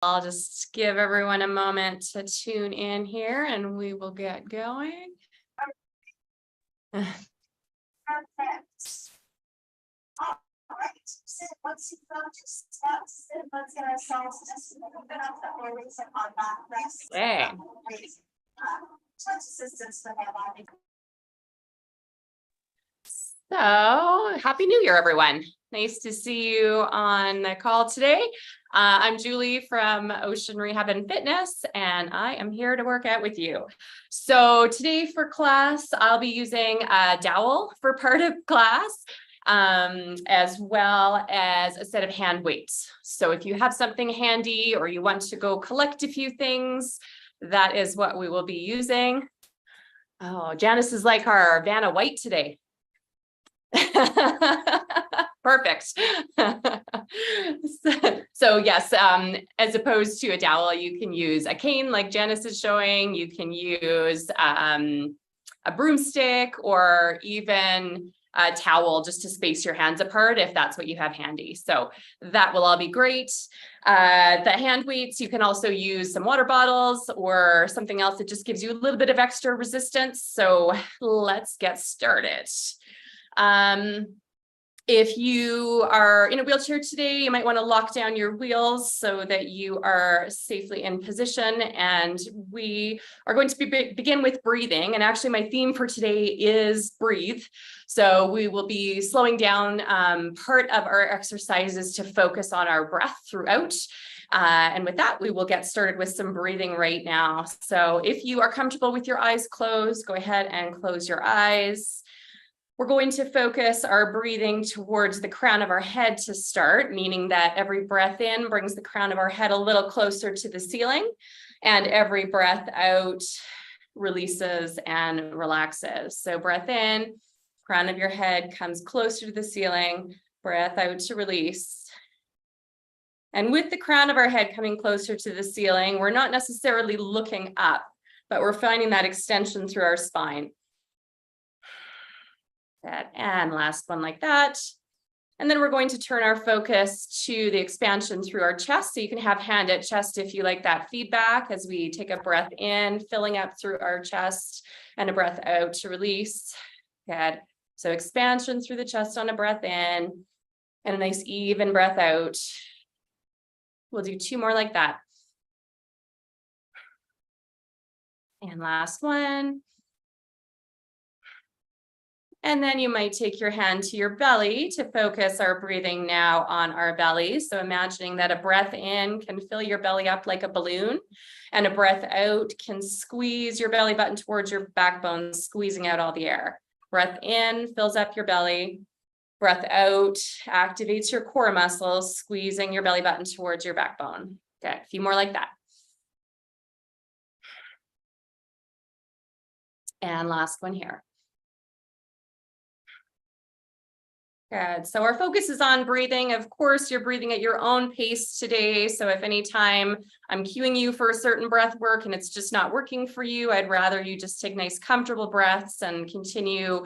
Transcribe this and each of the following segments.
I'll just give everyone a moment to tune in here and we will get going. Perfect. All right. So once you've got your steps, let's get ourselves just open up the areas on that rest. Okay. Touch assistance for that body. So happy New Year, everyone. Nice to see you on the call today. I'm Julie from Ocean Rehab and Fitness, and I am here to work out with you. So today for class, I'll be using a dowel for part of class, as well as a set of hand weights. So if you have something handy or you want to go collect a few things, that is what we will be using. Oh, Janice is like our Vanna White today. Perfect. So yes, as opposed to a dowel, you can use a cane like Janice is showing. You can use a broomstick or even a towel just to space your hands apart if that's what you have handy. So that will all be great. The hand weights, you can also use some water bottles or something else that just gives you a little bit of extra resistance. So let's get started. If you are in a wheelchair today, you might want to lock down your wheels so that you are safely in position. And we are going to begin with breathing. And actually my theme for today is breathe. So we will be slowing down part of our exercises to focus on our breath throughout. And with that, we will get started with some breathing right now. So if you are comfortable with your eyes closed, go ahead and close your eyes. We're going to focus our breathing towards the crown of our head to start, meaning that every breath in brings the crown of our head a little closer to the ceiling, and every breath out releases and relaxes. So breath in, crown of your head comes closer to the ceiling, breath out to release. And with the crown of our head coming closer to the ceiling, we're not necessarily looking up, but we're finding that extension through our spine. That and last one like that. And then we're going to turn our focus to the expansion through our chest. So you can have hand at chest if you like that feedback as we take a breath in, filling up through our chest, and a breath out to release. Good. So expansion through the chest on a breath in and a nice even breath out. We'll do two more like that. And last one. And then you might take your hand to your belly to focus our breathing now on our belly. So imagining that a breath in can fill your belly up like a balloon, and a breath out can squeeze your belly button towards your backbone, squeezing out all the air. Breath in fills up your belly. Breath out activates your core muscles, squeezing your belly button towards your backbone. Okay, a few more like that. And last one here. Good. So our focus is on breathing. Of course, you're breathing at your own pace today. So if anytime I'm cueing you for a certain breath work and it's just not working for you, I'd rather you just take nice, comfortable breaths and continue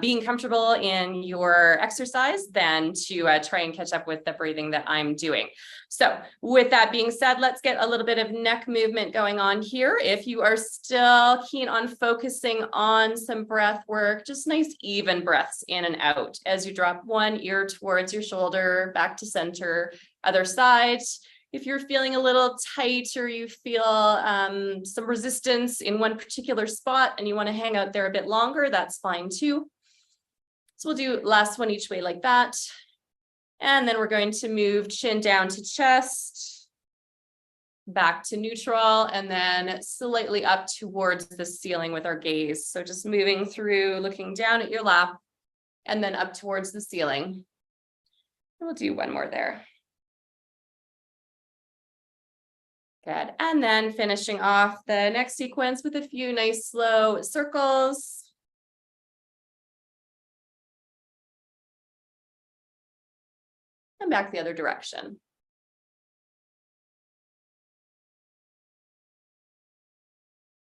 being comfortable in your exercise than to try and catch up with the breathing that I'm doing. So with that being said, let's get a little bit of neck movement going on here. If you are still keen on focusing on some breath work, just nice even breaths in and out as you drop one ear towards your shoulder, back to center, other side. If you're feeling a little tight or you feel some resistance in one particular spot and you want to hang out there a bit longer, that's fine too. So we'll do last one each way like that. And then we're going to move chin down to chest, back to neutral, and then slightly up towards the ceiling with our gaze. So just moving through, looking down at your lap, and then up towards the ceiling. We'll do one more there. Good. And then finishing off the next sequence with a few nice slow circles. And back the other direction.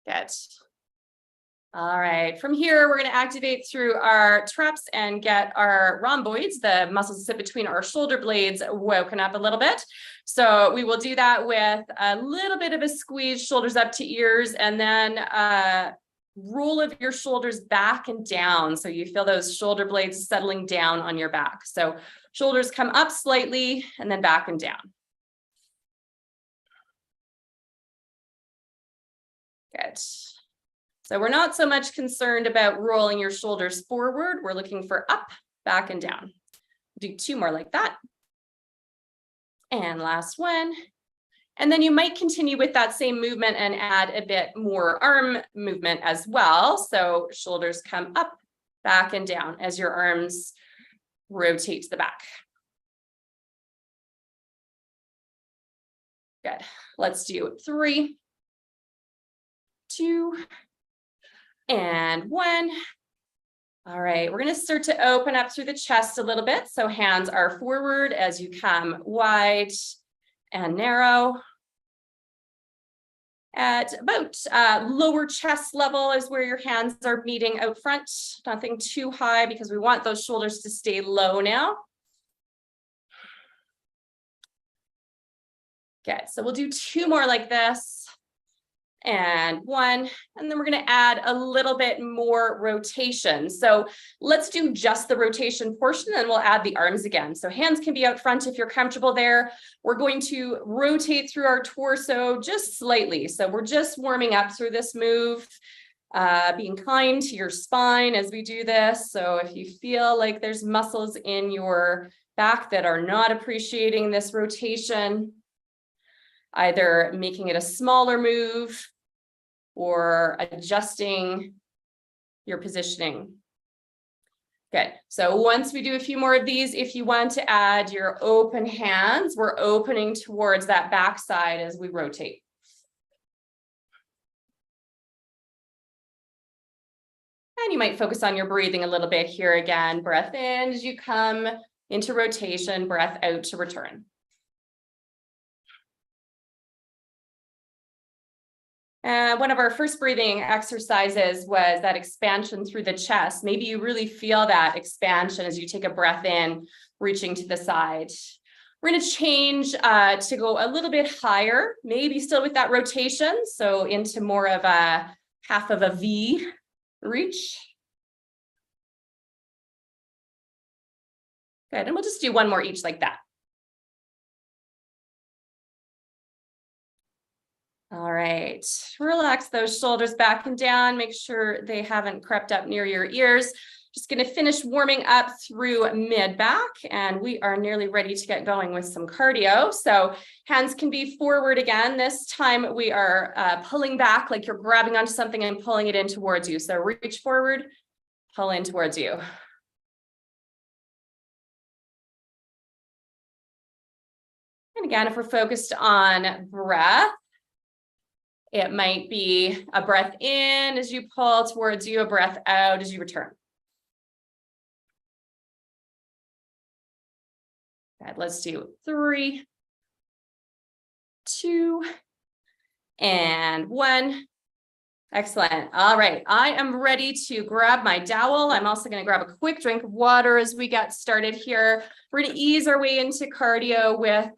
Good. All right, from here, we're going to activate through our traps and get our rhomboids, the muscles that sit between our shoulder blades, woken up a little bit. So we will do that with a little bit of a squeeze, shoulders up to ears, and then roll of your shoulders back and down. So you feel those shoulder blades settling down on your back. So shoulders come up slightly and then back and down. Good. So we're not so much concerned about rolling your shoulders forward. We're looking for up, back, and down. Do 2 more like that. And last one. And then you might continue with that same movement and add a bit more arm movement as well. So shoulders come up, back, and down as your arms rotate to the back. Good. Let's do 3, 2, and 1. All right, we're going to start to open up through the chest a little bit. So hands are forward as you come wide and narrow. At about lower chest level is where your hands are meeting out front. Nothing too high because we want those shoulders to stay low now. Okay, so we'll do 2 more like this. And 1, and then we're going to add a little bit more rotation. So let's do just the rotation portion, and we'll add the arms again. So hands can be out front if you're comfortable there. We're going to rotate through our torso just slightly. So we're just warming up through this move, being kind to your spine as we do this. So if you feel like there's muscles in your back that are not appreciating this rotation, either making it a smaller move or adjusting your positioning. Good. So once we do a few more of these, if you want to add your open hands, we're opening towards that backside as we rotate. And you might focus on your breathing a little bit here again. Breath in as you come into rotation, breath out to return. One of our first breathing exercises was that expansion through the chest. Maybe you really feel that expansion as you take a breath in, reaching to the side. We're going to change to go a little bit higher, maybe still with that rotation. So into more of a half of a V reach. Good. And we'll just do 1 more each like that. All right, relax those shoulders back and down. Make sure they haven't crept up near your ears. Just going to finish warming up through mid-back, and we are nearly ready to get going with some cardio. So hands can be forward again. This time we are pulling back like you're grabbing onto something and pulling it in towards you. So reach forward, pull in towards you. And again, if we're focused on breath, it might be a breath in as you pull towards you, a breath out as you return. Good. Let's do 3, 2, and 1. Excellent. All right. I am ready to grab my dowel. I'm also going to grab a quick drink of water as we get started here. We're going to ease our way into cardio with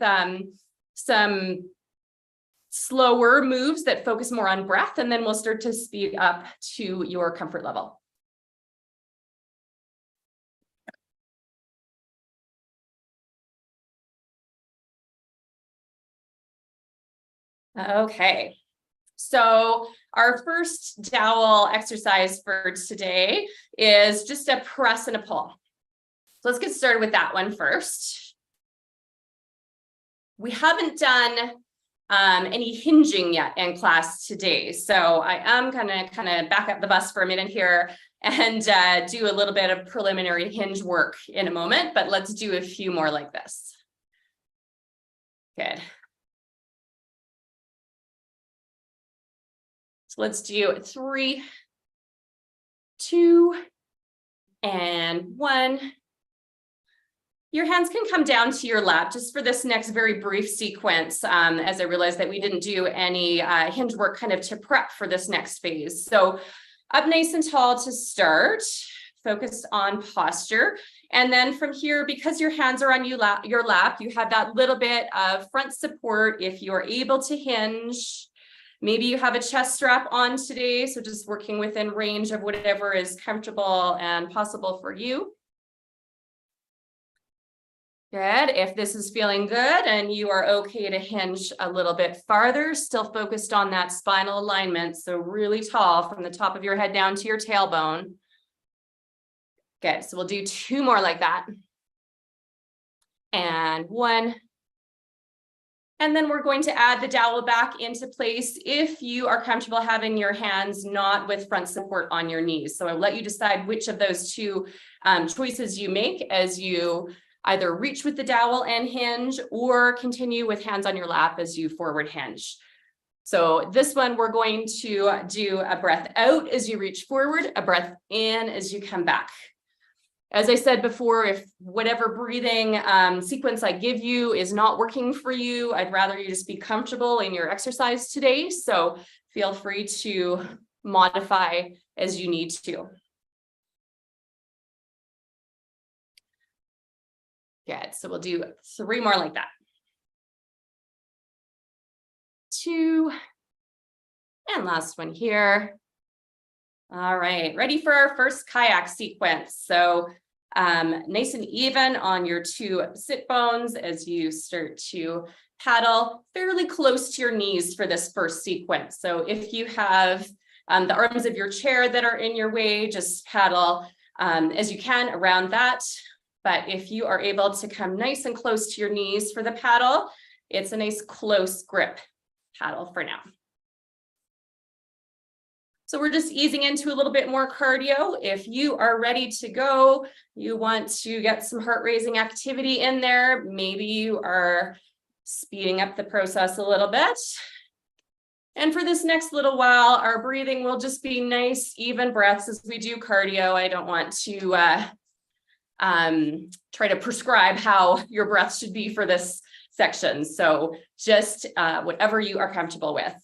some slower moves that focus more on breath, and then we'll start to speed up to your comfort level. Okay, so our first dowel exercise for today is just a press and a pull. So let's get started with that one first. We haven't done any hinging yet in class today. So I am gonna kind of back up the bus for a minute here and do a little bit of preliminary hinge work in a moment, but let's do a few more like this. Good. So let's do 3, 2, and 1. Your hands can come down to your lap just for this next very brief sequence, as I realized that we didn't do any hinge work kind of to prep for this next phase. So Up nice and tall to start, focused on posture. And then from here, because your hands are on your lap, you have that little bit of front support if you're able to hinge. Maybe you have a chest strap on today, so just working within range of whatever is comfortable and possible for you. Good. If this is feeling good and you are okay to hinge a little bit farther, still focused on that spinal alignment. So really tall from the top of your head down to your tailbone. Good. So we'll do 2 more like that. And 1. And then we're going to add the dowel back into place if you are comfortable having your hands not with front support on your knees. So I'll let you decide which of those 2 choices you make as you either reach with the dowel and hinge or continue with hands on your lap as you forward hinge. So this one, we're going to do a breath out as you reach forward, a breath in as you come back. As I said before, if whatever breathing sequence I give you is not working for you, I'd rather you just be comfortable in your exercise today. So feel free to modify as you need to. Good. So we'll do 3 more like that. 2. And last one here. All right, ready for our first kayak sequence. So nice and even on your 2 sit bones as you start to paddle fairly close to your knees for this first sequence. So if you have the arms of your chair that are in your way, just paddle as you can around that. But if you are able to come nice and close to your knees for the paddle, it's a nice close grip paddle for now. So we're just easing into a little bit more cardio. If you are ready to go, you want to get some heart-raising activity in there. Maybe you are speeding up the process a little bit. And for this next little while, our breathing will just be nice, even breaths as we do cardio. I don't want to try to prescribe how your breath should be for this section. So just whatever you are comfortable with.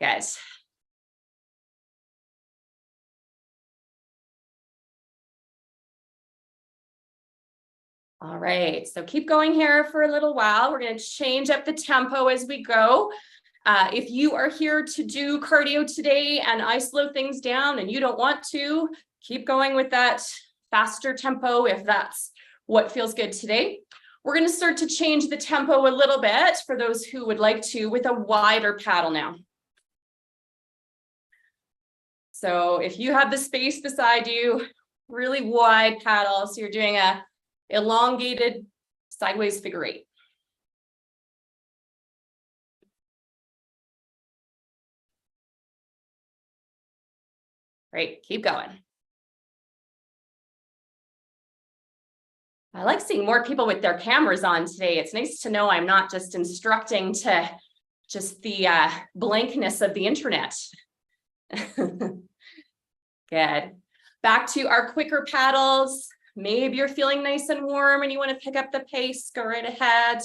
Guys. All right, so keep going here for a little while. We're going to change up the tempo as we go. If you are here to do cardio today and I slow things down and you don't want to, keep going with that faster tempo if that's what feels good today. We're going to start to change the tempo a little bit for those who would like to with a wider paddle now. So if you have the space beside you, really wide paddle, so you're doing a elongated sideways figure 8. Great, keep going. I like seeing more people with their cameras on today. It's nice to know I'm not just instructing to just the blankness of the internet. Good. Back to our quicker paddles. Maybe you're feeling nice and warm and you want to pick up the pace, go right ahead.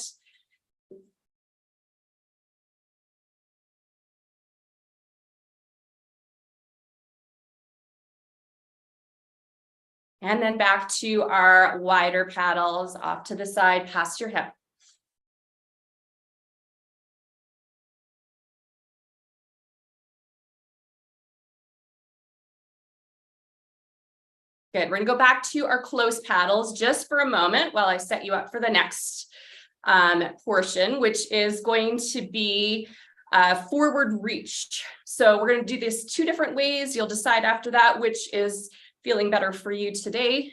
And then back to our wider paddles off to the side, past your hip. Good. We're going to go back to our close paddles just for a moment while I set you up for the next portion, which is going to be forward reach. So we're going to do this 2 different ways. You'll decide after that which is feeling better for you today.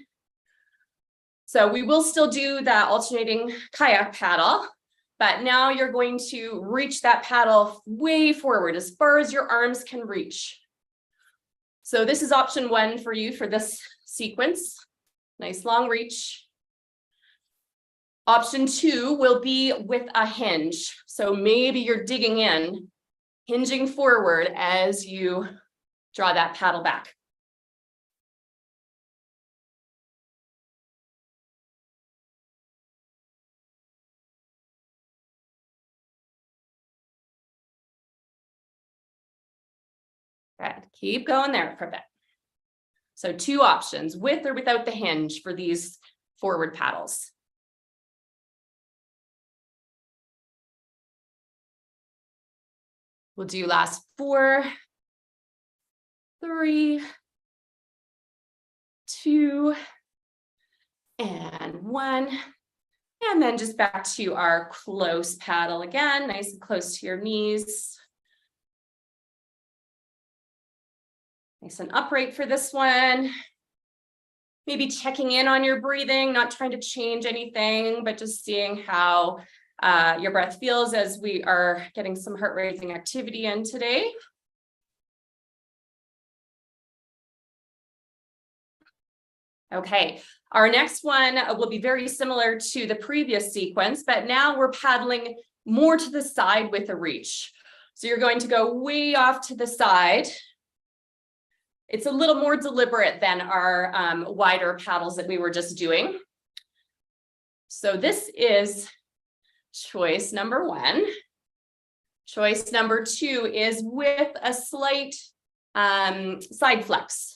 So we will still do that alternating kayak paddle, but now you're going to reach that paddle way forward as far as your arms can reach. So this is option 1 for you for this sequence. Nice long reach. Option 2 will be with a hinge. So maybe you're digging in, hinging forward as you draw that paddle back. Good. Keep going there for a bit. So 2 options, with or without the hinge for these forward paddles. We'll do last 4, 3, 2, and 1. And then just back to our close paddle again, nice and close to your knees. Nice and upright for this one. Maybe checking in on your breathing, not trying to change anything, but just seeing how your breath feels as we are getting some heart-raising activity in today. Okay, our next one will be very similar to the previous sequence, but now we're paddling more to the side with a reach. So you're going to go way off to the side. It's a little more deliberate than our wider paddles that we were just doing. So this is choice number 1. Choice number 2 is with a slight side flex.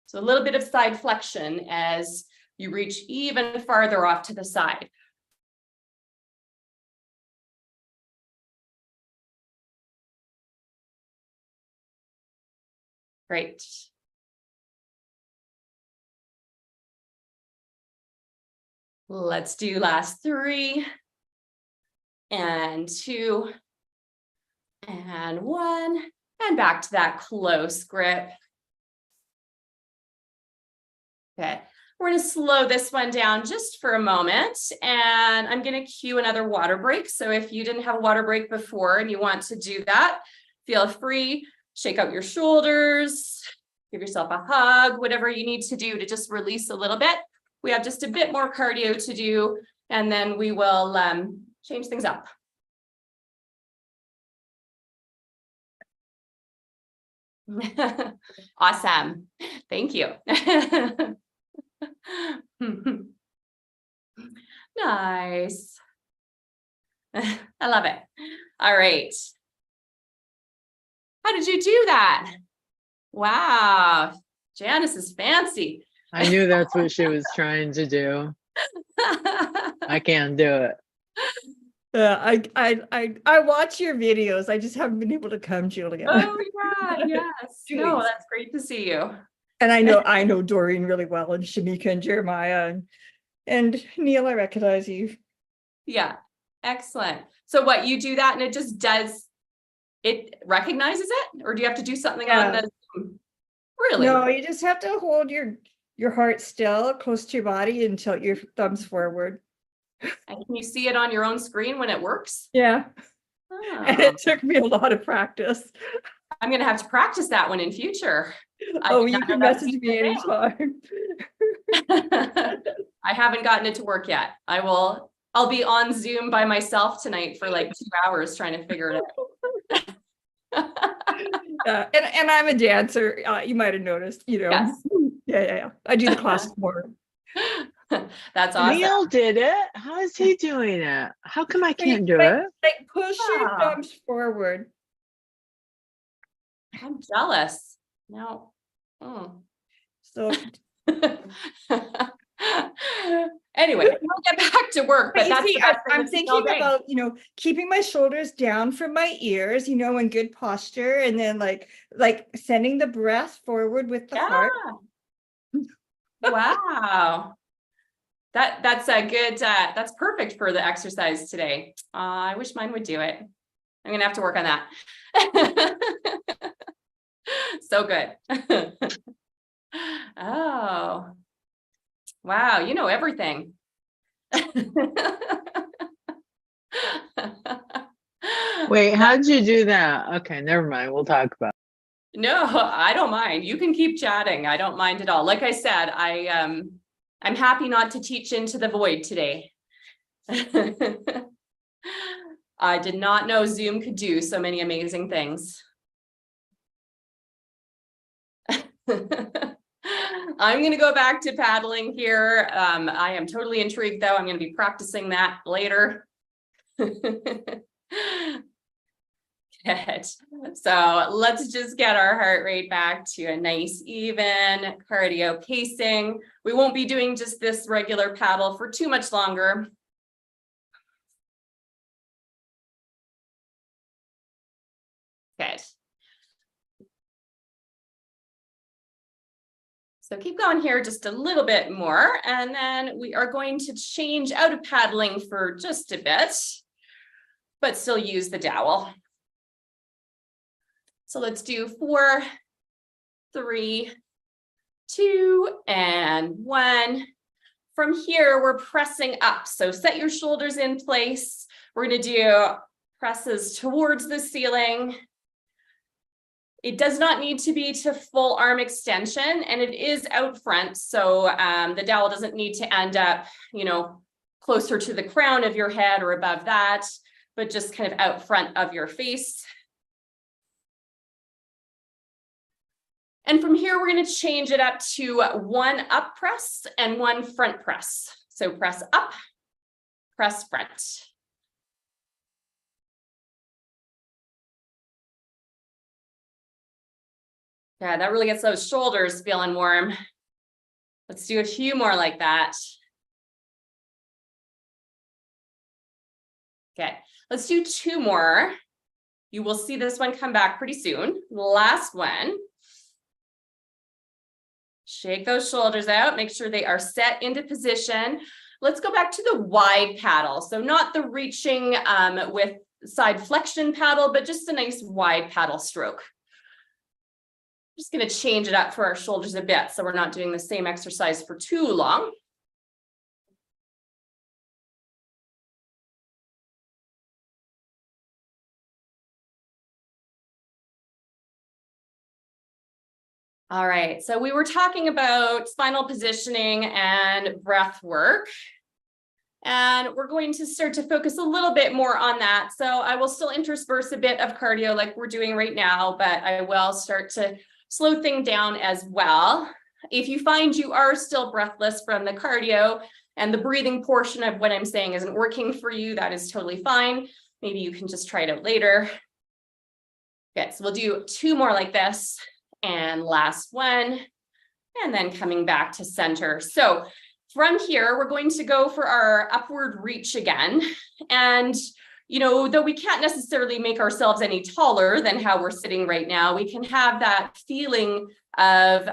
So a little bit of side flexion as you reach even farther off to the side. Great. Let's do last 3 and 2 and 1 and back to that close grip. Okay, we're going to slow this one down just for a moment, and I'm going to cue another water break. So if you didn't have a water break before and you want to do that, feel free, shake out your shoulders, give yourself a hug, whatever you need to do to just release a little bit. We have just a bit more cardio to do, and then we will change things up. Awesome. Thank you. Nice. I love it. All right. How did you do that? Wow. Janice is fancy. I knew that's what she was trying to do. I can't do it. I watch your videos. I just haven't been able to come, Julia. Oh yeah, yes. No, that's great to see you. And I know Doreen really well, and Shamika and Jeremiah and Neil. I recognize you. Yeah, excellent. So what, you do that and it just does, it recognizes it, or do you have to do something on the Zoom? Really? No, you just have to hold your heart still close to your body and tilt your thumbs forward. And can you see it on your own screen when it works? Yeah. Oh. And it took me a lot of practice. I'm going to have to practice that one in future. Oh, you can message me anytime. I haven't gotten it to work yet. I'll be on Zoom by myself tonight for like 2 hours trying to figure it out. And I'm a dancer. You might have noticed, Yes. Yeah. I do the classic more. That's awesome. Neil did it. How is he doing it? How come I can't do it? Like push your thumbs forward. I'm jealous. No. So anyway, we'll get back to work. But that's see, I'm thinking about, keeping my shoulders down from my ears, in good posture, and then like sending the breath forward with the heart. Wow. That's a good, that's perfect for the exercise today. I wish mine would do it. I'm going to have to work on that. So good. Oh, wow. You know everything. Wait, how'd you do that? Okay, never mind. We'll talk about it. No, I don't mind. You can keep chatting. I don't mind at all. Like I said, I'm happy not to teach into the void today. I did not know Zoom could do so many amazing things. I'm going to go back to paddling here. I am totally intrigued, though. I'm going to be practicing that later. Good. So let's just get our heart rate back to a nice, even cardio pacing. We won't be doing just this regular paddle for too much longer. Good. So keep going here just a little bit more, and then we are going to change out of paddling for just a bit, but still use the dowel. So let's do 4, 3, 2, and 1. From here, we're pressing up. So set your shoulders in place. We're going to do presses towards the ceiling. It does not need to be to full arm extension, and it is out front. So the dowel doesn't need to end up, closer to the crown of your head or above that, but just kind of out front of your face. And from here, we're going to change it up to 1 up press and 1 front press. So press up, press front. Yeah, that really gets those shoulders feeling warm. Let's do a few more like that. Okay, let's do 2 more. You will see this one come back pretty soon. Last one. Shake those shoulders out, make sure they are set into position. Let's go back to the wide paddle. So not the reaching with side flexion paddle, but just a nice wide paddle stroke. Just going to change it up for our shoulders a bit, so we're not doing the same exercise for too long. All right, so we were talking about spinal positioning and breath work, and we're going to start to focus a little bit more on that. So I will still intersperse a bit of cardio like we're doing right now, but I will start to slow things down as well. If you find you are still breathless from the cardio and the breathing portion of what I'm saying isn't working for you, that is totally fine. Maybe you can just try it out later. Good, so we'll do 2 more like this. And last one, and then coming back to center. So from here, we're going to go for our upward reach again. And, though we can't necessarily make ourselves any taller than how we're sitting right now, we can have that feeling of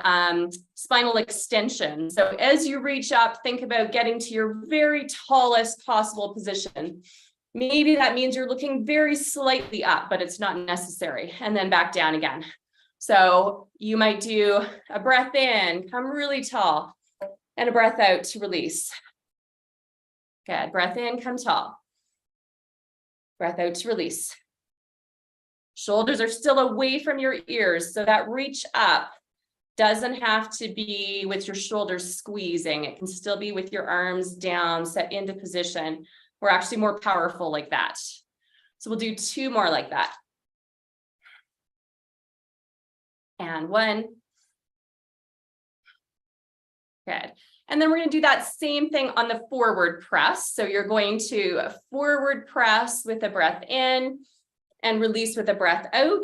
spinal extension. So as you reach up, think about getting to your very tallest possible position. Maybe that means you're looking very slightly up, but it's not necessary. And then back down again. So you might do a breath in, come really tall, and a breath out to release. Good, breath in, come tall. Breath out to release. Shoulders are still away from your ears, so that reach up doesn't have to be with your shoulders squeezing. It can still be with your arms down, set into position. We're actually more powerful like that. So we'll do 2 more like that. And 1. Good. And then we're going to do that same thing on the forward press. So you're going to forward press with a breath in and release with a breath out.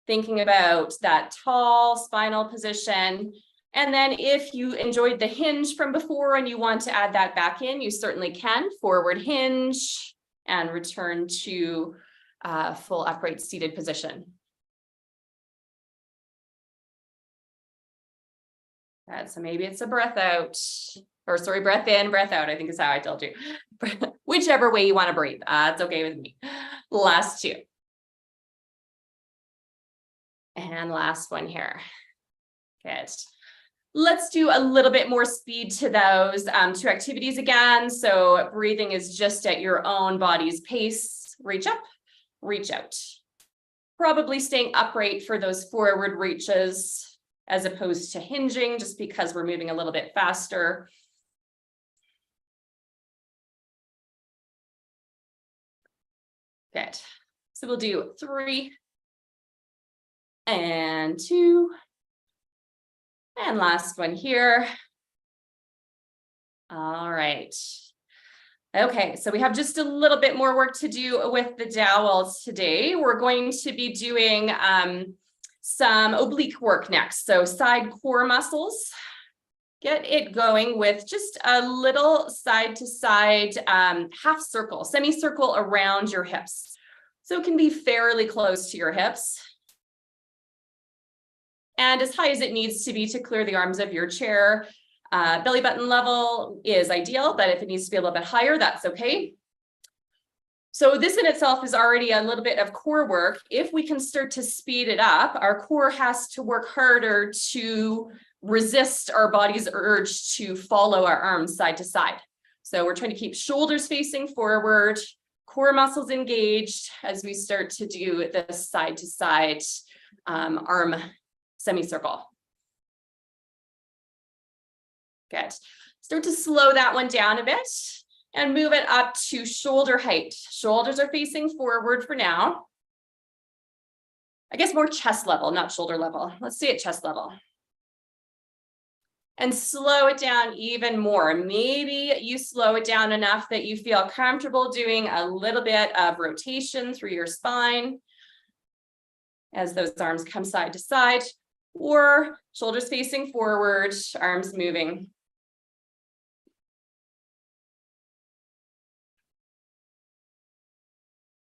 Thinking about that tall spinal position. And then if you enjoyed the hinge from before and you want to add that back in, you certainly can. Forward hinge and return to full upright seated position. Good. So maybe it's a breath out, or sorry, breath in, breath out, I think is how I told you. Whichever way you want to breathe, it's okay with me. Last 2. And last one here. Good. Let's do a little bit more speed to those 2 activities again. So breathing is just at your own body's pace. Reach up, reach out. Probably staying upright for those forward reaches, as opposed to hinging, just because we're moving a little bit faster. Good. So we'll do 3 and 2. And last one here. All right. Okay, so we have just a little bit more work to do with the dowels today. We're going to be doing some oblique work next. So side core muscles. Get it going with just a little side to side half circle, semicircle around your hips. So it can be fairly close to your hips. And as high as it needs to be to clear the arms of your chair. Belly button level is ideal, but if it needs to be a little bit higher, that's okay. So this in itself is already a little bit of core work. If we can start to speed it up, our core has to work harder to resist our body's urge to follow our arms side to side. So we're trying to keep shoulders facing forward, core muscles engaged as we start to do this side to side arm semicircle. Good. Start to slow that one down a bit and move it up to shoulder height. Shoulders are facing forward for now. I guess more chest level, not shoulder level. Let's stay at chest level. And slow it down even more. Maybe you slow it down enough that you feel comfortable doing a little bit of rotation through your spine as those arms come side to side, or shoulders facing forward, arms moving.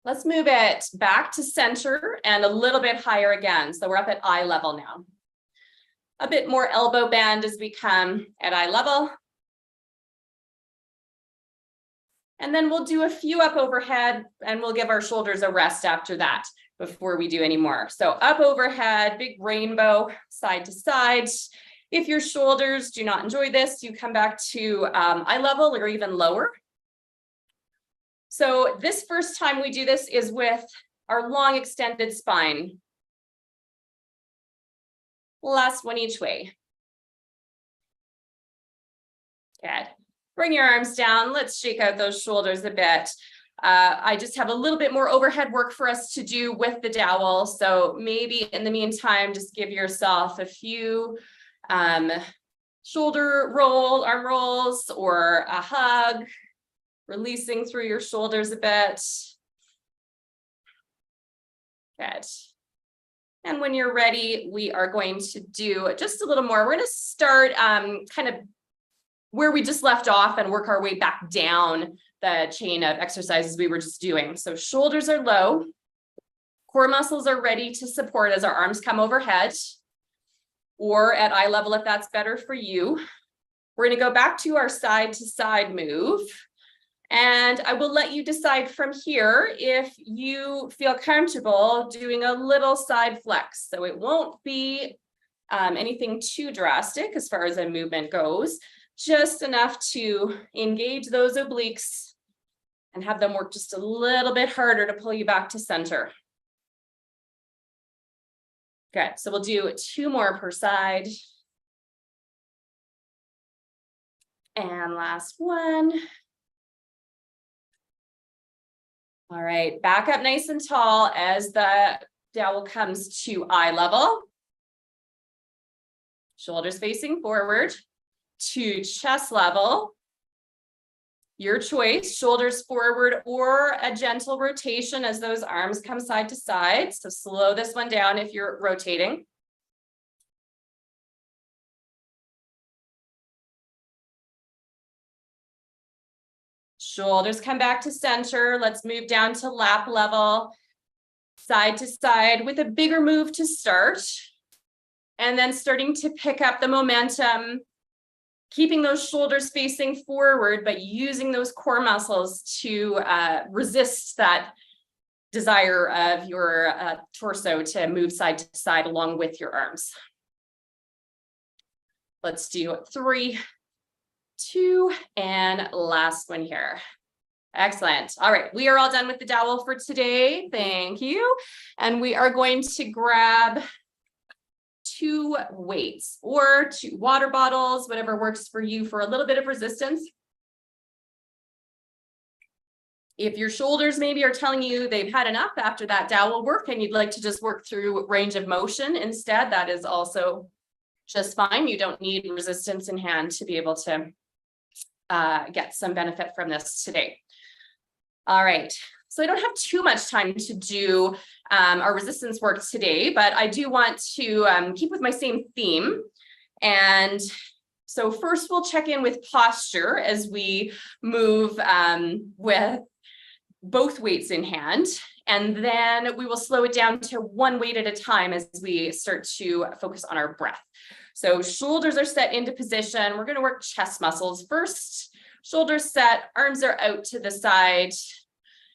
Let's move it back to center and a little bit higher again. So we're up at eye level now. A bit more elbow bend as we come at eye level. And then we'll do a few up overhead and we'll give our shoulders a rest after that before we do any more. So up overhead, big rainbow, side to side. If your shoulders do not enjoy this, you come back to eye level or even lower. So this first time we do this is with our long extended spine. Last one each way. Good. Bring your arms down. Let's shake out those shoulders a bit. I just have a little bit more overhead work for us to do with the dowel. So maybe in the meantime, just give yourself a few shoulder roll, arm rolls, or a hug. Releasing through your shoulders a bit. Good. And when you're ready, we are going to do just a little more. We're going to start kind of where we just left off and work our way back down the chain of exercises we were just doing. So shoulders are low. Core muscles are ready to support as our arms come overhead or at eye level if that's better for you. We're going to go back to our side to side move. And I will let you decide from here if you feel comfortable doing a little side flex. So it won't be anything too drastic as far as a movement goes, just enough to engage those obliques and have them work just a little bit harder to pull you back to center. Good, so we'll do 2 more per side. And last one. All right, back up nice and tall as the dowel comes to eye level. Shoulders facing forward to chest level. Your choice, shoulders forward or a gentle rotation as those arms come side to side. So slow this one down if you're rotating. Shoulders come back to center. Let's move down to lap level, side to side with a bigger move to start. And then starting to pick up the momentum, keeping those shoulders facing forward, but using those core muscles to resist that desire of your torso to move side to side along with your arms. Let's do 3, 2, and last one here. Excellent. All right, we are all done with the dowel for today. Thank you. And we are going to grab 2 weights or 2 water bottles, whatever works for you for a little bit of resistance. If your shoulders maybe are telling you they've had enough after that dowel work and you'd like to just work through range of motion instead, that is also just fine. You don't need resistance in hand to be able to get some benefit from this today. All right, so I don't have too much time to do our resistance work today, but I do want to keep with my same theme. And so first we'll check in with posture as we move with both weights in hand. And then we will slow it down to one weight at a time as we start to focus on our breath. So shoulders are set into position. We're going to work chest muscles first. Shoulders set, arms are out to the side.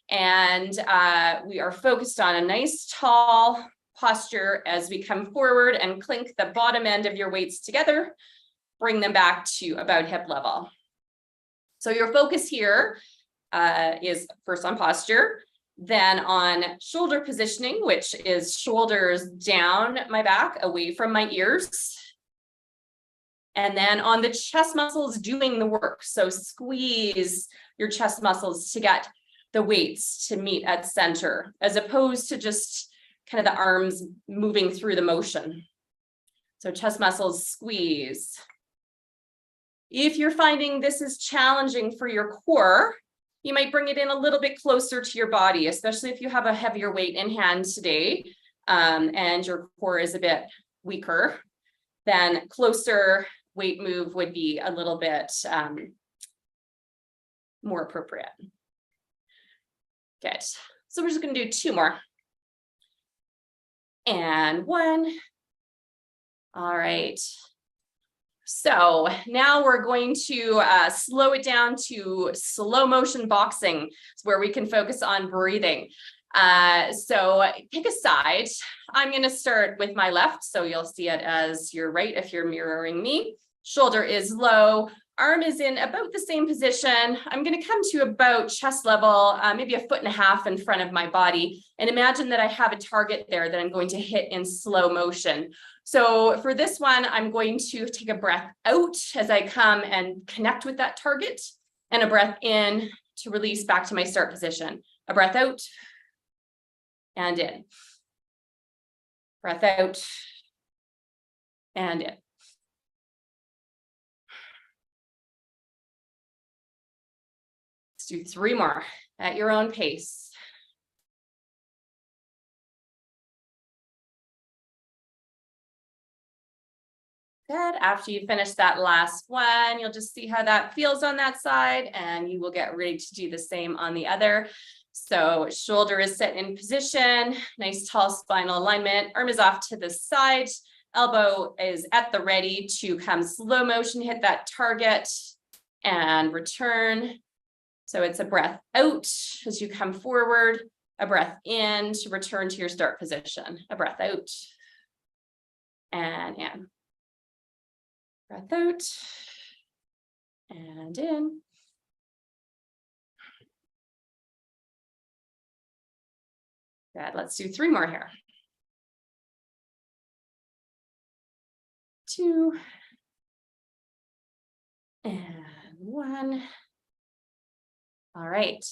And we are focused on a nice tall posture as we come forward and clink the bottom end of your weights together. Bring them back to about hip level. So your focus here is first on posture, then on shoulder positioning, which is shoulders down my back, away from my ears. And then on the chest muscles doing the work. So squeeze your chest muscles to get the weights to meet at center, as opposed to just kind of the arms moving through the motion. So chest muscles squeeze. If you're finding this is challenging for your core, you might bring it in a little bit closer to your body, especially if you have a heavier weight in hand today and your core is a bit weaker, then closer weight move would be a little bit more appropriate. Good. So we're just going to do two more. And one. All right. So now we're going to slow it down to slow motion boxing, where we can focus on breathing. So pick a side. I'm going to start with my left, so you'll see it as your right if you're mirroring me. Shoulder is low, arm is in about the same position. I'm going to come to about chest level, maybe 1.5 feet in front of my body, and imagine that I have a target there that I'm going to hit in slow motion. So for this one, I'm going to take a breath out as I come and connect with that target, and a breath in to release back to my start position. A breath out and in. Breath out and in. Let's do 3 more at your own pace. Good. After you finish that last one, you'll just see how that feels on that side, and you will get ready to do the same on the other. So shoulder is set in position, nice tall spinal alignment, arm is off to the side, elbow is at the ready to come slow motion, hit that target and return. So it's a breath out as you come forward, a breath in to return to your start position, a breath out and in. Breath out and in. Good. Let's do 3 more here. 2 and 1. All right,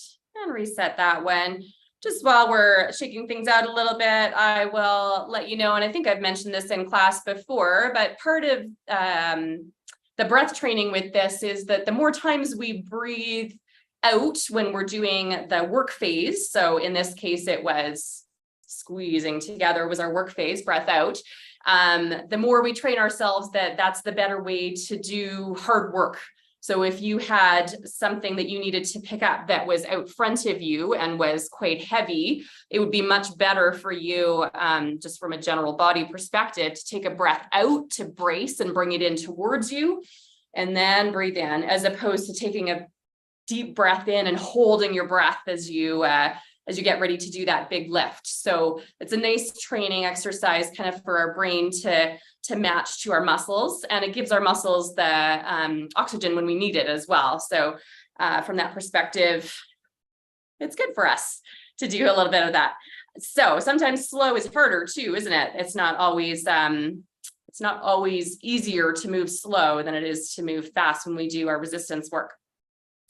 and reset that one. Just while we're shaking things out a little bit, I will let you know, and I think I've mentioned this in class before, but part of the breath training with this is that the more times we breathe out when we're doing the work phase, so in this case, it was squeezing together was our work phase, breath out, the more we train ourselves that that's the better way to do hard work. So if you had something that you needed to pick up that was out front of you and was quite heavy, it would be much better for you, just from a general body perspective, to take a breath out to brace and bring it in towards you, and then breathe in, as opposed to taking a deep breath in and holding your breath as you get ready to do that big lift. So it's a nice training exercise kind of for our brain to match to our muscles, and it gives our muscles the oxygen when we need it as well. So from that perspective, it's good for us to do a little bit of that. So sometimes slow is harder too, isn't it? It's not always easier to move slow than it is to move fast when we do our resistance work.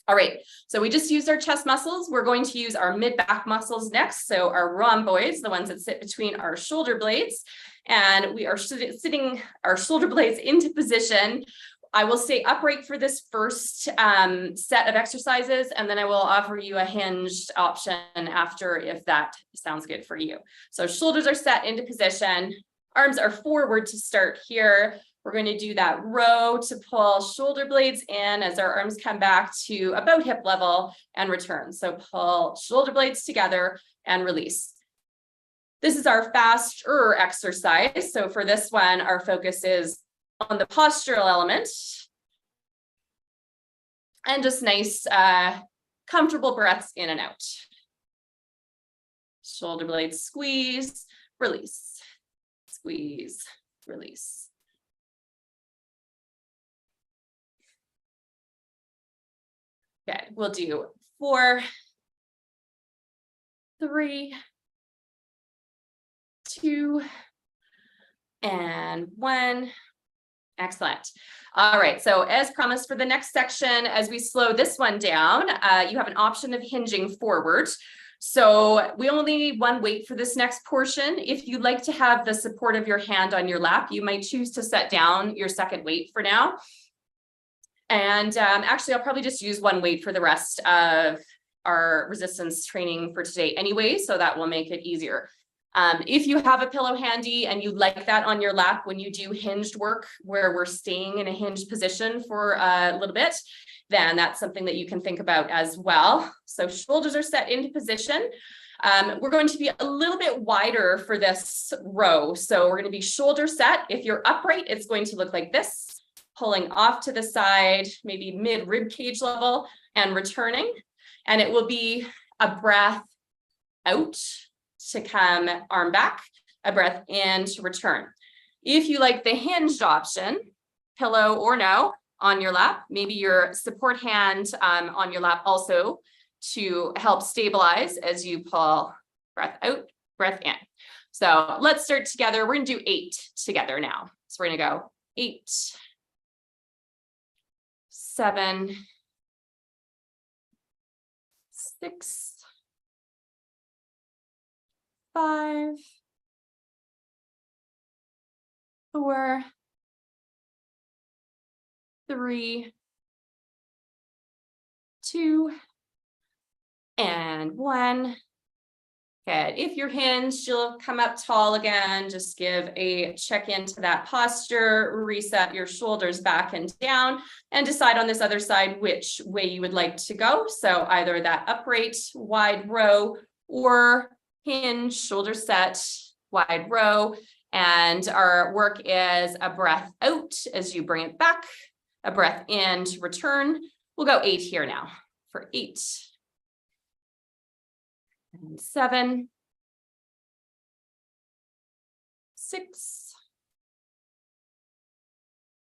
All right, so we just used our chest muscles. We're going to use our mid-back muscles next. So our rhomboids, the ones that sit between our shoulder blades, and we are sitting our shoulder blades into position. I will stay upright for this first set of exercises, and then I will offer you a hinged option after if that sounds good for you. So shoulders are set into position, arms are forward to start here. We're going to do that row to pull shoulder blades in as our arms come back to about hip level and return. So pull shoulder blades together and release. This is our faster exercise. So for this one, our focus is on the postural element. And just nice, comfortable breaths in and out. Shoulder blades squeeze, release, squeeze, release. Okay, we'll do 4, 3, 2, and 1. Excellent. All right, so as promised for the next section, as we slow this one down, you have an option of hinging forward. So we only need one weight for this next portion. If you'd like to have the support of your hand on your lap, you might choose to set down your second weight for now. And actually, I'll probably just use one weight for the rest of our resistance training for today anyway, so that will make it easier. If you have a pillow handy and you'd like that on your lap when you do hinged work where we're staying in a hinged position for a little bit, then that's something that you can think about as well. So shoulders are set into position. We're going to be a little bit wider for this row. So we're going to be shoulder set. If you're upright, it's going to look like this. Pulling off to the side, maybe mid rib cage level and returning. And it will be a breath out to come arm back, a breath in to return. If you like the hinged option, pillow or no, on your lap, maybe your support hand on your lap also to help stabilize as you pull breath out, breath in. So let's start together. We're gonna do 8 together now. So we're gonna go 8, 7, 6, 5, 4, 3, 2, and 1. Good. If you're hinged, you'll come up tall again. Just give a check into that posture, reset your shoulders back and down, and decide on this other side which way you would like to go. So either that upright wide row or hinge, shoulder set, wide row. And our work is a breath out as you bring it back, a breath in to return. We'll go 8 here now for 8. And 7, 6,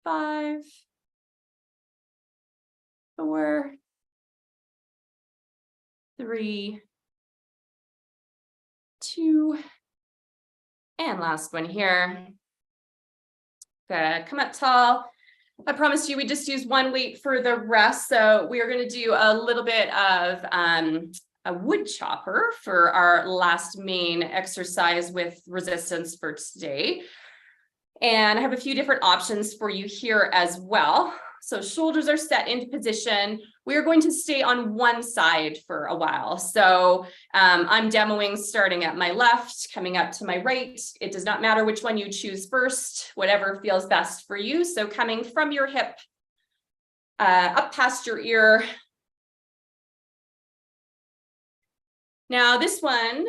5, 4, 3, 2, and last one here. Good. Come up tall. I promised you we just use one weight for the rest. So we are going to do a little bit of a wood chopper for our last main exercise with resistance for today. And I have a few different options for you here as well. So shoulders are set into position. We are going to stay on one side for a while. So I'm demoing starting at my left, coming up to my right. It does not matter which one you choose first, whatever feels best for you. So coming from your hip up past your ear. Now this one,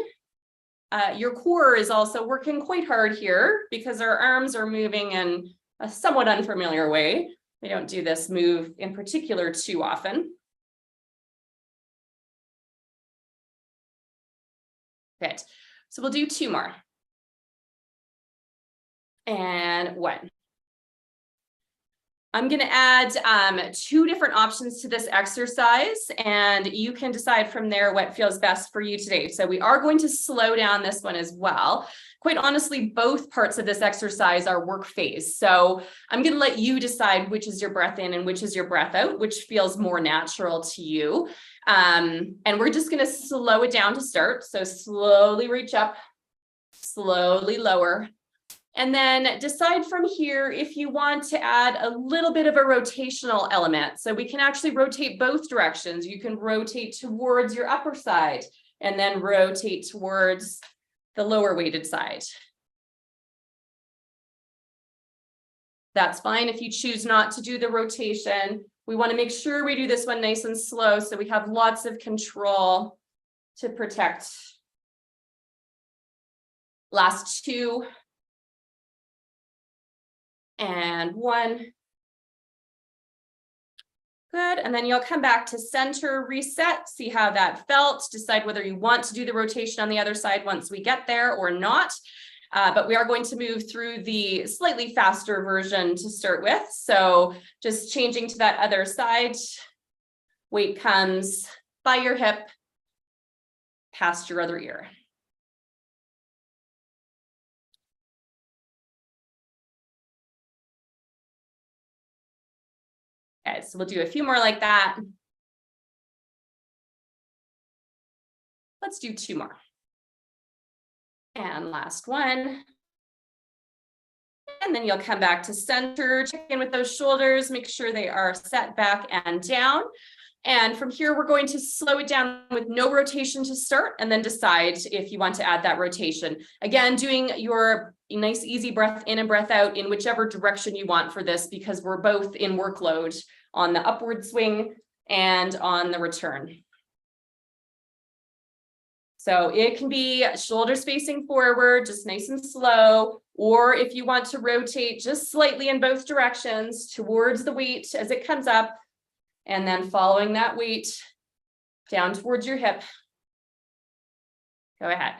your core is also working quite hard here because our arms are moving in a somewhat unfamiliar way. We don't do this move in particular too often. Good. So we'll do 2 more. And 1. I'm going to add 2 different options to this exercise, and you can decide from there what feels best for you today. So we are going to slow down this one as well. Quite honestly, both parts of this exercise are work phase. So I'm going to let you decide which is your breath in and which is your breath out, which feels more natural to you. And we're just going to slow it down to start. So slowly reach up, slowly lower, And then decide from here if you want to add a little bit of a rotational element. So we can actually rotate both directions. You can rotate towards your upper side and then rotate towards the lower weighted side. That's fine if you choose not to do the rotation. We want to make sure we do this one nice and slow so we have lots of control to protect. Last 2. And 1. Good, and then you'll come back to center, reset, see how that felt, decide whether you want to do the rotation on the other side once we get there or not. But we are going to move through the slightly faster version to start with. So just changing to that other side, weight comes by your hip, past your other ear. Okay, so we'll do a few more like that. Let's do 2 more. And last one. And then you'll come back to center, check in with those shoulders, make sure they are set back and down. And from here, we're going to slow it down with no rotation to start and then decide if you want to add that rotation. Again, doing your nice easy breath in and breath out in whichever direction you want for this, because we're both in workload on the upward swing and on the return. So it can be shoulders facing forward, just nice and slow, or if you want to rotate just slightly in both directions towards the weight as it comes up, and then following that weight down towards your hip. Go ahead.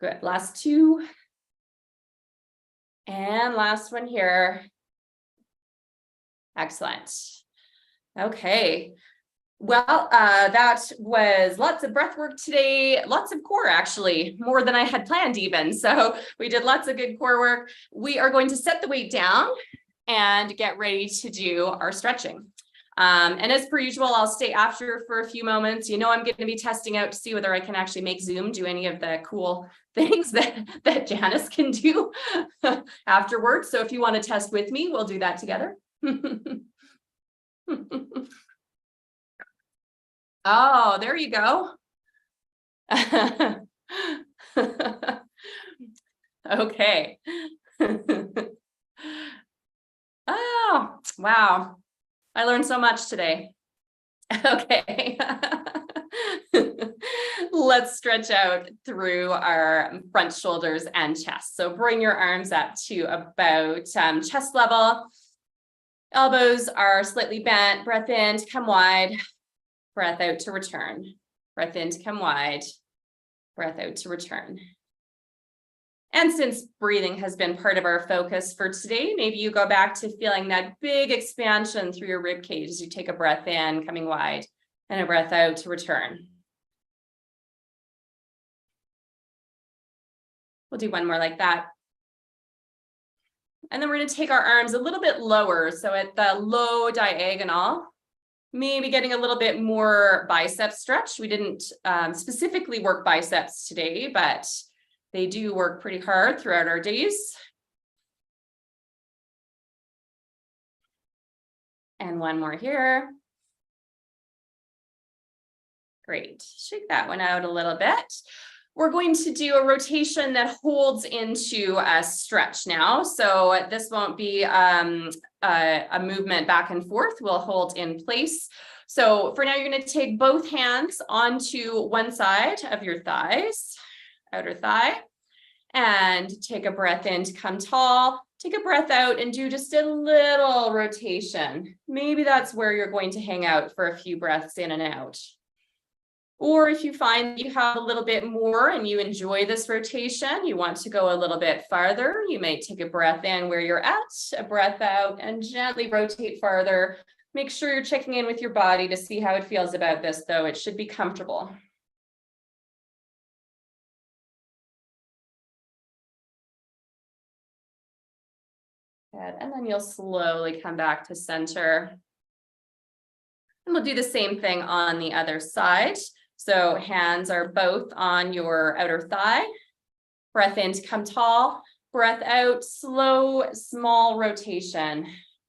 Good, last 2. And last one here. Excellent. Okay. Well, that was lots of breath work today, lots of core, actually, more than I had planned even. So we did lots of good core work. We are going to set the weight down and get ready to do our stretching. And as per usual, I'll stay after for a few moments. You know, I'm going to be testing out to see whether I can actually make Zoom do any of the cool things that Janice can do afterwards. So if you want to test with me, we'll do that together. Oh, there you go. Okay. Oh, wow. I learned so much today. Okay. Let's stretch out through our front shoulders and chest. So bring your arms up to about chest level. Elbows are slightly bent. Breath in to come wide. Breath out to return. Breath in to come wide. Breath out to return. And since breathing has been part of our focus for today, maybe you go back to feeling that big expansion through your rib cage as you take a breath in, coming wide, and a breath out to return. We'll do one more like that. And then we're going to take our arms a little bit lower. So at the low diagonal, maybe getting a little bit more bicep stretch. We didn't specifically work biceps today, but they do work pretty hard throughout our days. And one more here. Great. Shake that one out a little bit. We're going to do a rotation that holds into a stretch now. So this won't be a movement back and forth. We'll hold in place. So for now, you're going to take both hands onto one side of your thighs, outer thigh, and take a breath in to come tall. Take a breath out and do just a little rotation. Maybe that's where you're going to hang out for a few breaths in and out. Or if you find you have a little bit more and you enjoy this rotation, you want to go a little bit farther, you may take a breath in where you're at, a breath out, and gently rotate farther. Make sure you're checking in with your body to see how it feels about this, though. It should be comfortable. Good. And then you'll slowly come back to center. And we'll do the same thing on the other side. So hands are both on your outer thigh. Breath in to come tall. Breath out, slow, small rotation.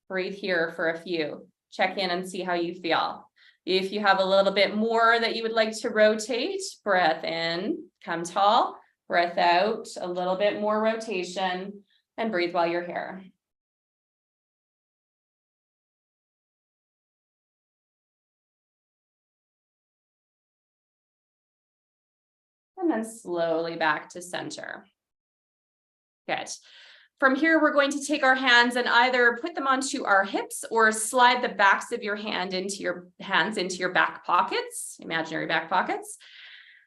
Breathe here for a few. Check in and see how you feel. If you have a little bit more that you would like to rotate, breath in, come tall. Breath out, a little bit more rotation, and breathe while you're here. And then slowly back to center. Good. From here, we're going to take our hands and either put them onto our hips or slide the backs of your hand into your hands into your back pockets, imaginary back pockets.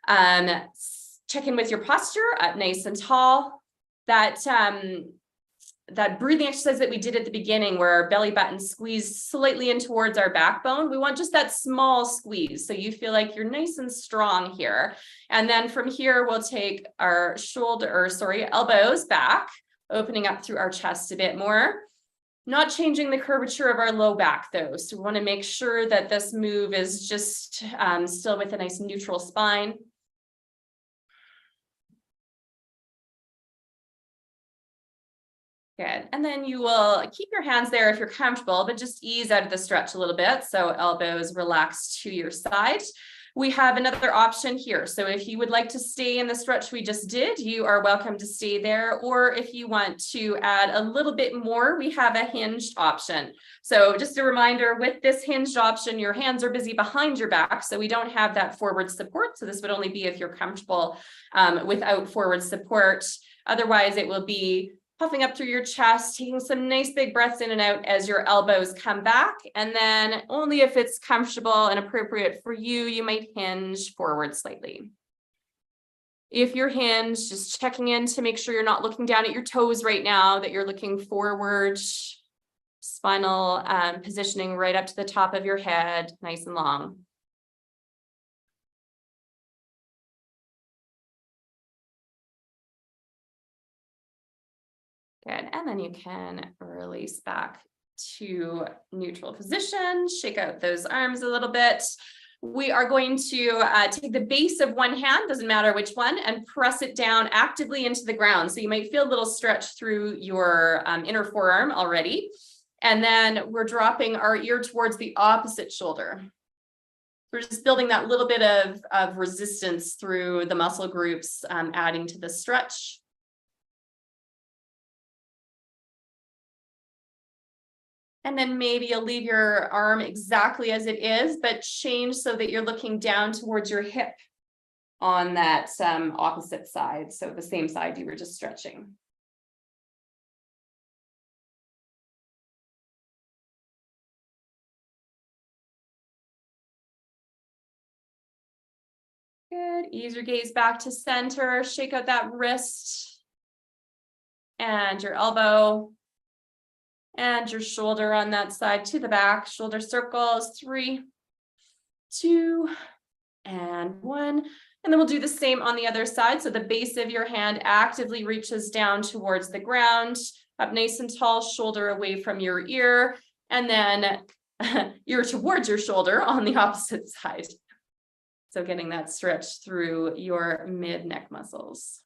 Check in with your posture, up nice and tall. That breathing exercise that we did at the beginning where our belly button squeezed slightly in towards our backbone, we want just that small squeeze. So you feel like you're nice and strong here. And then from here, we'll take our elbows back, opening up through our chest a bit more. Not changing the curvature of our low back though. So we want to make sure that this move is just still with a nice neutral spine. Good. And then you will keep your hands there if you're comfortable, but just ease out of the stretch a little bit. So elbows relaxed to your side. We have another option here. So if you would like to stay in the stretch we just did, you are welcome to stay there. Or if you want to add a little bit more, we have a hinged option. So just a reminder, with this hinged option, your hands are busy behind your back. So we don't have that forward support. So this would only be if you're comfortable without forward support. Otherwise, it will be puffing up through your chest, taking some nice big breaths in and out as your elbows come back. And then only if it's comfortable and appropriate for you, you might hinge forward slightly. If you're hinged, just checking in to make sure you're not looking down at your toes right now, that you're looking forward. Spinal positioning right up to the top of your head, nice and long. Good, and then you can release back to neutral position, shake out those arms a little bit. We are going to take the base of one hand, doesn't matter which one, and press it down actively into the ground. So you might feel a little stretch through your inner forearm already. And then we're dropping our ear towards the opposite shoulder. We're just building that little bit of resistance through the muscle groups, adding to the stretch. And then maybe you'll leave your arm exactly as it is, but change so that you're looking down towards your hip on that opposite side. So the same side you were just stretching. Good. Ease your gaze back to center. Shake out that wrist and your elbow. And your shoulder on that side to the back. Shoulder circles, 3, 2, and 1. And then we'll do the same on the other side. So the base of your hand actively reaches down towards the ground, up nice and tall, shoulder away from your ear, and then ear towards your shoulder on the opposite side. So getting that stretch through your mid-neck muscles.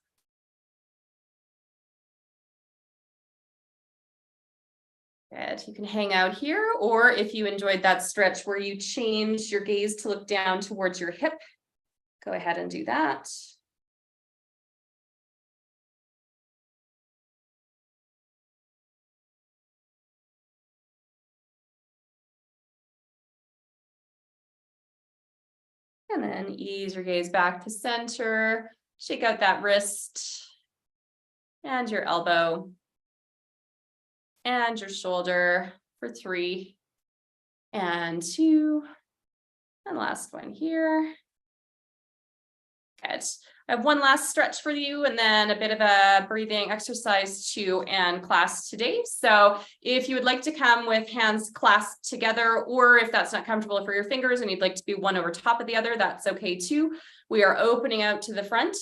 Good. You can hang out here, or if you enjoyed that stretch where you change your gaze to look down towards your hip, go ahead and do that. And then ease your gaze back to center, shake out that wrist and your elbow. And your shoulder for 3 and 2, and last one here. Good. I have one last stretch for you and then a bit of a breathing exercise to end class today. So if you would like to come with hands clasped together, or if that's not comfortable for your fingers and you'd like to be one over top of the other, that's okay too. We are opening out to the front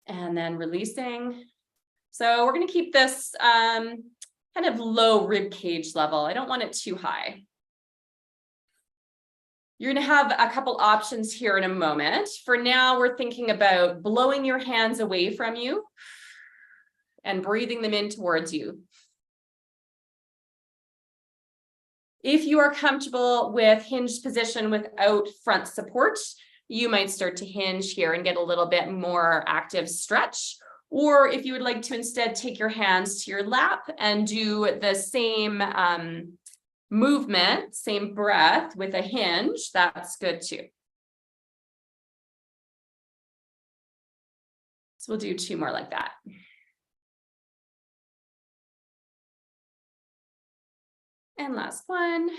and then releasing. So we're going to keep this kind of low rib cage level. I don't want it too high. You're going to have a couple options here in a moment. For now, we're thinking about blowing your hands away from you and breathing them in towards you. If you are comfortable with hinged position without front support, you might start to hinge here and get a little bit more active stretch. Or if you would like to instead take your hands to your lap and do the same movement, same breath with a hinge, that's good too. So we'll do 2 more like that. And last one.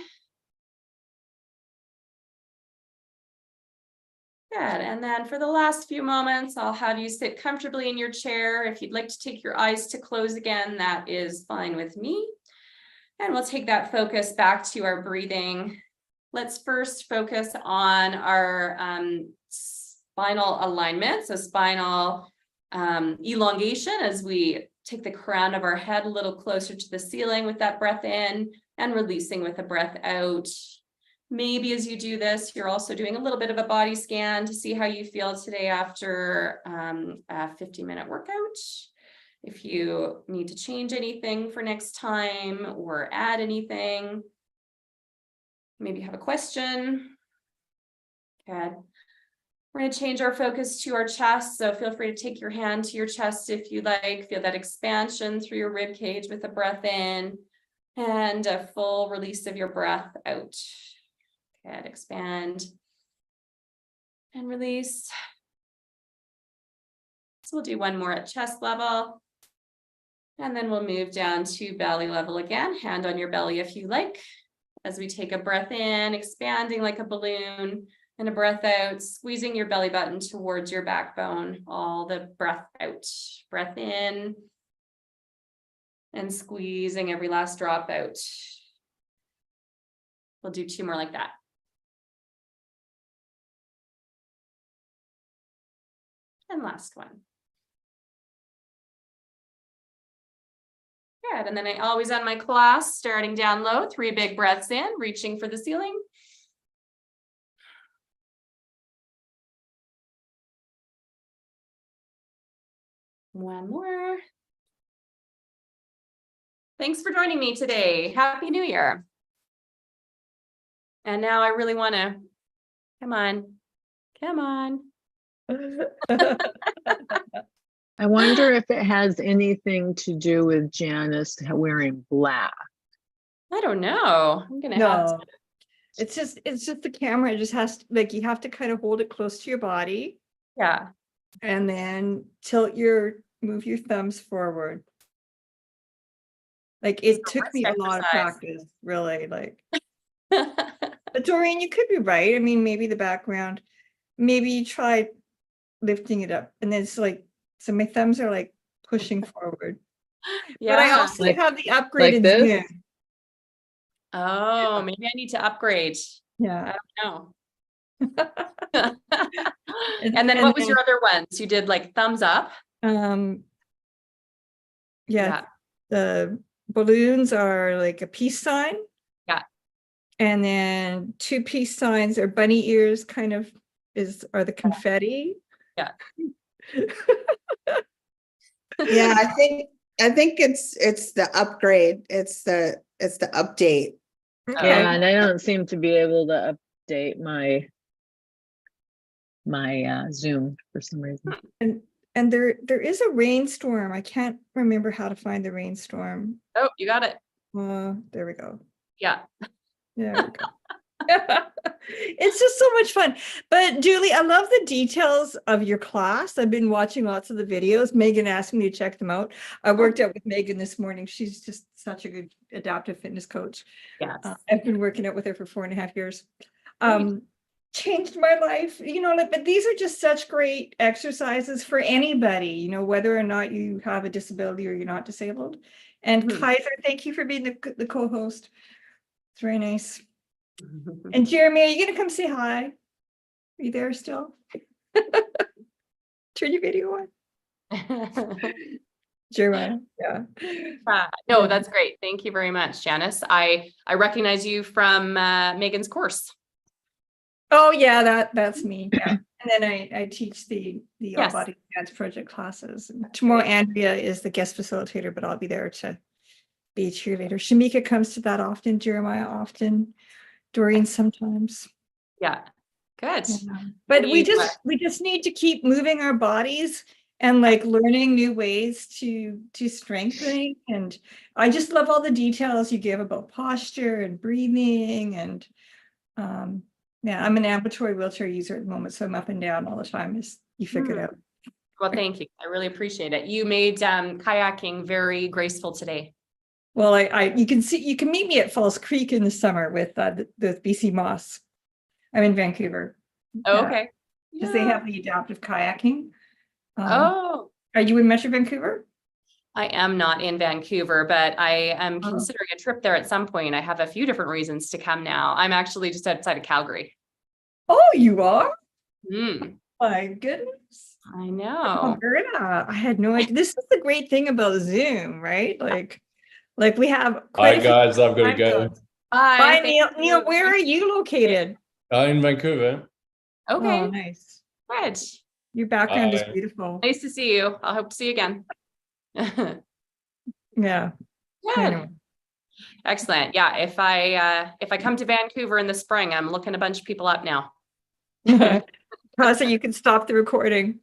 Good. And then for the last few moments, I'll have you sit comfortably in your chair. If you'd like to take your eyes to close again, that is fine with me. And we'll take that focus back to our breathing. Let's first focus on our spinal alignment. So spinal elongation as we take the crown of our head a little closer to the ceiling with that breath in and releasing with a breath out. Maybe as you do this, you're also doing a little bit of a body scan to see how you feel today after a 50-minute workout. If you need to change anything for next time or add anything, maybe have a question. Good. We're going to change our focus to our chest. So feel free to take your hand to your chest if you like. Feel that expansion through your rib cage with a breath in and a full release of your breath out. Good. Expand and release. So we'll do one more at chest level. And then we'll move down to belly level again. Hand on your belly if you like. As we take a breath in, expanding like a balloon, and a breath out, squeezing your belly button towards your backbone. All the breath out. Breath in. And squeezing every last drop out. We'll do 2 more like that. And last one. Good. And then I always end my class starting down low, 3 big breaths in, reaching for the ceiling. One more. Thanks for joining me today. Happy New Year. And now I really want to, come on. I wonder if it has anything to do with Janice wearing black. I don't know. I'm gonna have No, to. it's just the camera. It just has to, like, you have to kind of hold it close to your body Yeah. and then move your thumbs forward. Like, it It's a took wrist me a lot of exercise. practice, really, like. But Doreen, you could be right. I mean, maybe the background, maybe you try lifting it up and then it's like, so my thumbs are like pushing forward. But I Yeah. also Like- have the Like upgraded this? Zoom. Oh, maybe I need to upgrade. Yeah. I don't know. And then and what was then- your other ones? You did like thumbs up. Yeah, Yeah. the balloons are like a peace sign. Yeah. And then 2 peace signs or bunny ears kind of are the confetti. Yeah. Yeah, I think it's the upgrade. It's the update. Okay. Yeah, and I don't seem to be able to update my Zoom for some reason. And there is a rainstorm. I can't remember how to find the rainstorm. Oh, you got it. There we go. Yeah. There we go. It's just so much fun. But Julie, I love the details of your class. I've been watching lots of the videos. Megan asked me to check them out. I worked out with Megan this morning. She's just such a good adaptive fitness coach. Yes. I've been working out with her for 4.5 years. Great. Changed my life, but these are just such great exercises for anybody, whether or not you have a disability or you're not disabled. And Mhm. Kaiser, thank you for being the co-host. It's very nice. And Jeremy, are you gonna come say hi? Are you there still? Turn your video on. Jeremiah, yeah. No, that's great. Thank you very much, Janice. I recognize you from Megan's course. Oh, yeah, that's me. Yeah. And then I teach the All Yes. Body Dance Project classes. And tomorrow, Andrea is the guest facilitator, but I'll be there to be a cheerleader. Shamika comes to that often, Jeremiah often, Doreen sometimes. Yeah, good. Yeah. But we You, just need to keep moving our bodies and like learning new ways to strengthening. And I just love all the details you give about posture and breathing. And yeah, I'm an ambulatory wheelchair user at the moment, so I'm up and down all the time, as you figured out. Well, thank you. I really appreciate it. You made kayaking very graceful today. Well, you can meet me at Falls Creek in the summer with the BC Moss. I'm in Vancouver. Oh, okay. Because they have the adaptive kayaking. Oh, Are you in Metro Vancouver? I am not in Vancouver, but I am Oh. considering a trip there at some point. I have a few different reasons to come now. I'm actually just outside of Calgary. Oh, you are? Mm, My goodness. I know. Alberta. I had no idea. This is the great thing about Zoom, right? Like we have quite Hi a few guys, I've got to time go. zones. Bye. Bye, thank Neil. you. Neil, where are you located? In Vancouver. Okay, Oh, nice. good. Your background is Bye. beautiful. Nice to see you. I hope to see you again. Good. Yeah. Anyway. Excellent. Yeah, if I come to Vancouver in the spring, I'm looking a bunch of people up now. So you can stop the recording.